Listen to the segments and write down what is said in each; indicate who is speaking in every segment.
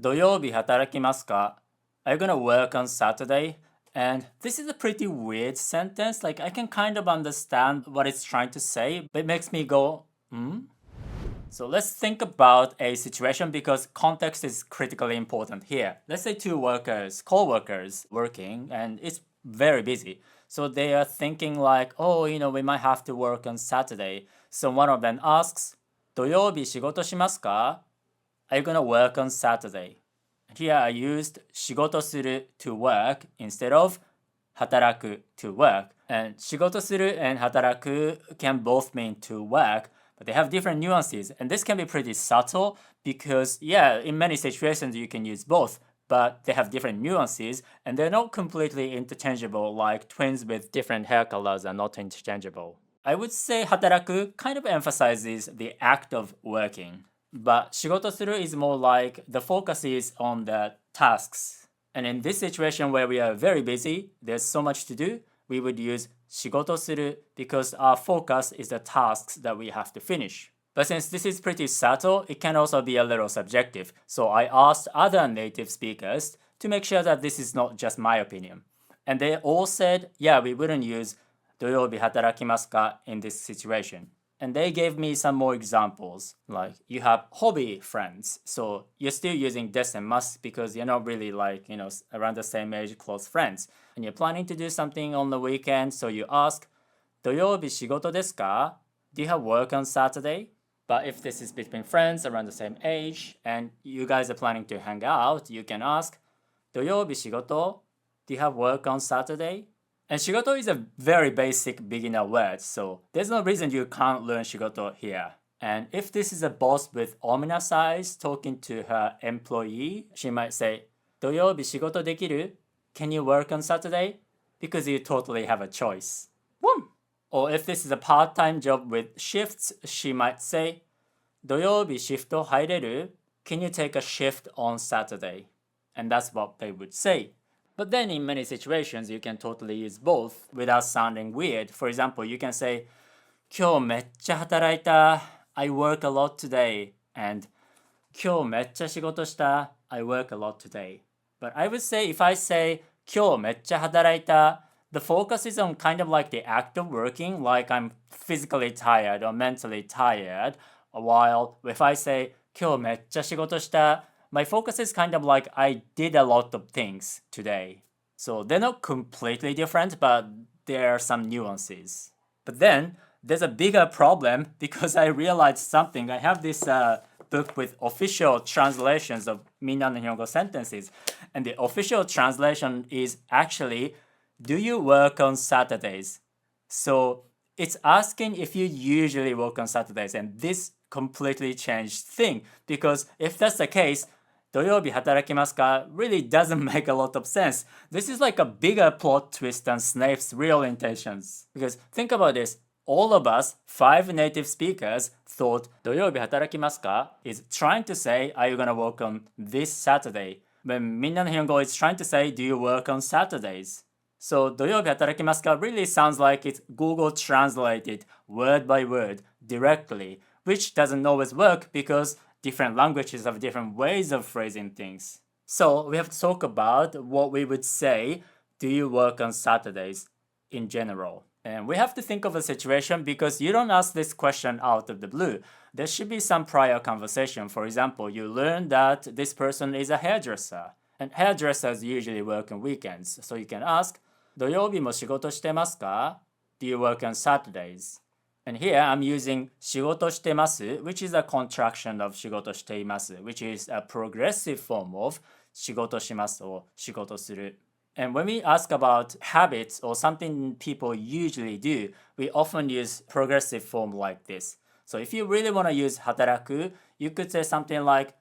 Speaker 1: 土曜日働きますか? Are you gonna work on Saturday? And this is a pretty weird sentence. Like, I can kind of understand what it's trying to say, but it makes me go, hmm? So let's think about a situation because context is critically important here. Let's say two workers, co-workers working, and it's very busy. So they are thinking like, oh, we might have to work on Saturday. So one of them asks, 土曜日仕事しますか? Are you gonna work on Saturday? Here I used 仕事する to work instead of 働く to work. And 仕事する and 働く can both mean to work, but they have different nuances. And this can be pretty subtle because, yeah, in many situations you can use both, but they have different nuances and they're not completely interchangeable like twins with different hair colors are not interchangeable. I would say 働く kind of emphasizes the act of working. But 仕事する is more like the focus is on the tasks. And in this situation where we are very busy, there's so much to do, we would use 仕事する because our focus is the tasks that we have to finish. But since this is pretty subtle, it can also be a little subjective. So I asked other native speakers to make sure that this is not just my opinion. And they all said, yeah, we wouldn't use 土曜日働きますか in this situation. And they gave me some more examples. Like you have hobby friends. So you're still using des and must because you're not really like, around the same age close friends. And you're planning to do something on the weekend. So you ask, 土曜日仕事ですか? Do you have work on Saturday? But if this is between friends around the same age and you guys are planning to hang out, you can ask, 土曜日仕事? Do you have work on Saturday? And 仕事 is a very basic beginner word, so there's no reason you can't learn 仕事 here. And if this is a boss with ominous eyes talking to her employee, she might say, 土曜日仕事できる? Can you work on Saturday? Because you totally have a choice. Boom! Or if this is a part-time job with shifts, she might say, 土曜日シフト入れる? Can you take a shift on Saturday? And that's what they would say. But then in many situations, you can totally use both without sounding weird. For example, you can say, 今日めっちゃ働いた. I work a lot today. And 今日めっちゃ仕事した. I work a lot today. But I would say if I say 今日めっちゃ働いた, the focus is on kind of like the act of working, like I'm physically tired or mentally tired. While if I say 今日めっちゃ仕事した, my focus is kind of like I did a lot of things today. So they're not completely different, but there are some nuances. But then there's a bigger problem because I realized something. I have this book with official translations of Minna Nihongo sentences. And the official translation is actually, do you work on Saturdays? So it's asking if you usually work on Saturdays. And this completely changed thing. Because if that's the case, 土曜日働きますか really doesn't make a lot of sense. This is like a bigger plot twist than Snape's real intentions. Because think about this. All of us, 5 native speakers, thought 土曜日働きますか is trying to say, are you gonna work on this Saturday? When Minna Nihongo is trying to say, do you work on Saturdays? So 土曜日働きますか really sounds like it's Google translated word by word directly, which doesn't always work because different languages have different ways of phrasing things. So we have to talk about what we would say, do you work on Saturdays in general? And we have to think of a situation because you don't ask this question out of the blue. There should be some prior conversation. For example, you learn that this person is a hairdresser. And hairdressers usually work on weekends. So you can ask, 土曜日も仕事してますか? Do you work on Saturdays? And here I'm using 仕事してます, which is a contraction of 仕事しています, which is a progressive form of 仕事します or 仕事する. And when we ask about habits or something people usually do, we often use progressive form like this. So if you really want to use 働く, you could say something like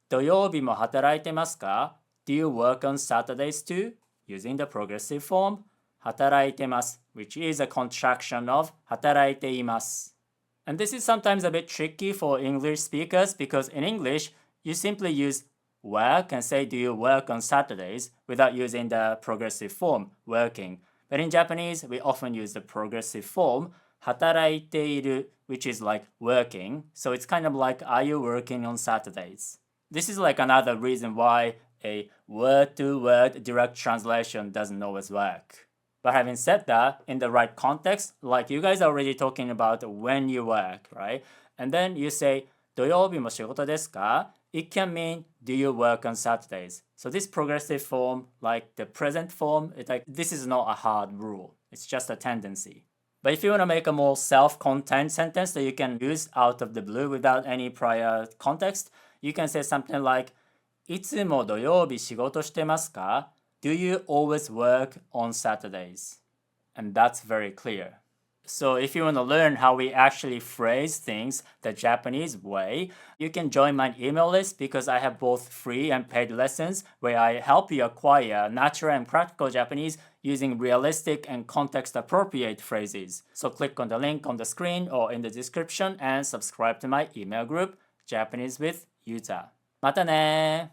Speaker 1: 土曜日も働いてますか? Do you work on Saturdays too? Using the progressive form. 働いてます, which is a contraction of 働いています. And this is sometimes a bit tricky for English speakers because in English, you simply use work and say, do you work on Saturdays without using the progressive form, working. But in Japanese, we often use the progressive form, 働いている, which is like working. So it's kind of like, are you working on Saturdays? This is like another reason why a word-to-word direct translation doesn't always work. But having said that, in the right context, like you guys are already talking about when you work, right? And then you say, 土曜日も仕事ですか? It can mean, do you work on Saturdays? So this progressive form, like the present form, this is not a hard rule. It's just a tendency. But if you want to make a more self-contained sentence that you can use out of the blue without any prior context, you can say something like, いつも土曜日仕事してますか? Do you always work on Saturdays? And that's very clear. So if you want to learn how we actually phrase things the Japanese way, you can join my email list because I have both free and paid lessons where I help you acquire natural and practical Japanese using realistic and context-appropriate phrases. So click on the link on the screen or in the description and subscribe to my email group, Japanese with Yuta. またね